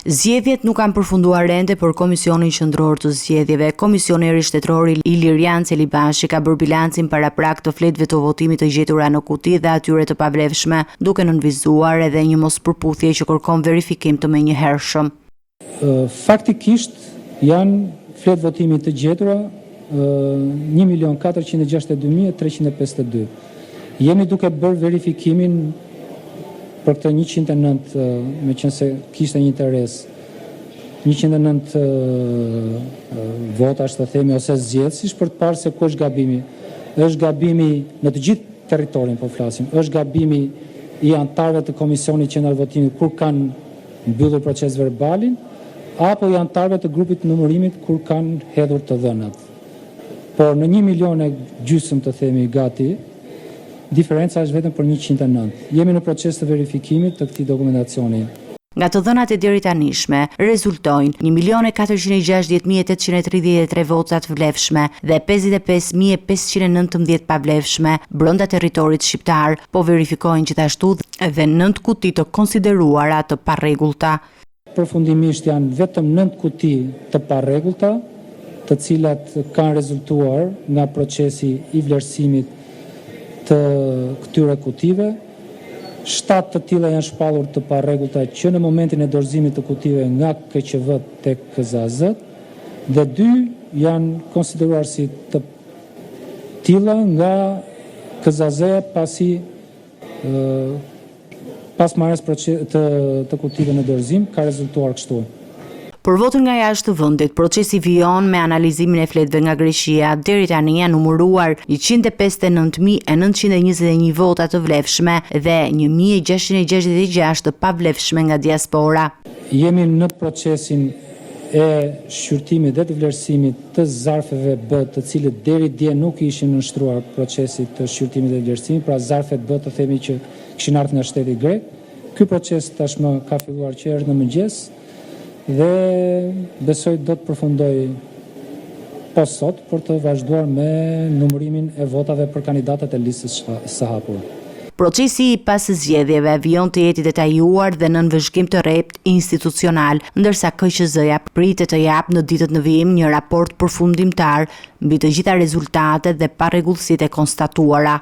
Zgjedhjet nuk kanë përfunduar ende për Komisionin Qendror të Zgjedhjeve. Komisioneri shtetëror Ilirian Celibashi ka bërë bilancin paraprak të fletëve të votimit të gjetura në kuti dhe atyre të pavlefshme, duke nënvizuar edhe një mospërputhje që kërkon verifikim të menjëhershëm. Faktikisht janë fletë votimit të gjetura 1.462.352. Jemi duke bërë verifikimin për këtë 109, me qenë se kishte një interes, 109 votash të themi ose zgjedhësish për të parë se ku është gabimi. Është gabimi në të gjithë territorin, po flasim, është gabimi i anëtarëve të Komisionit Qendror Votimit kur kanë mbyllur proces verbalin, apo i anëtarëve të grupit të numërimit kur kanë hedhur të dhënat. Por në 1,5 milion të themi gati, diferenca është vetëm për 109. Jemi në proces të verifikimit të këtij dokumentacioni. Nga të dhënat e deri tanishme, rezultojnë 1.460.833 vota të vlefshme dhe 55.519 pavlefshme brenda territorit shqiptar, po verifikojnë gjithashtu edhe 9 kuti të konsideruara të parregullta. Përfundimisht janë vetëm 9 kuti të parregullta, të cilat kanë rezultuar nga procesi i vlerësimit të këtyre kutive. 7 të tilla janë shpallur të parregullta që në momentin e dorëzimit të kutive nga KQV tek KZAZ dhe 2 janë konsideruar si të tilla nga KZAZ pas marrjes të kutive në dorëzim ka rezultuar kështu. Për votën nga jashtë të vendit, procesi vijon me analizimin e fletëve nga Greqia. Deri tani janë numëruar 159.921 vota të vlefshme dhe 1.666 të pavlefshme nga diaspora. Jemi në procesin e shqyrtimit dhe të vlerësimit të zarfeve B, të cilët deri dje nuk ishin nënshtruar procesit të shqyrtimit dhe vlerësimit, pra zarfet B të themi që kishin ardhur nga shteti grek. Ky proces tashmë ka filluar që herë në mëngjes dhe besoj do të përfundoj pas sot për të vazhduar me numërimin e votave për kandidatët e listës së hapur. Procesi i pas zgjedhjeve vijon të jetë i detajuar dhe nën vëzhgim të rrept institucional, ndërsa KQZ-ja pritet të japë në ditët në vijim një raport përfundimtar mbi të gjitha rezultatet dhe parregullsitë e konstatuara.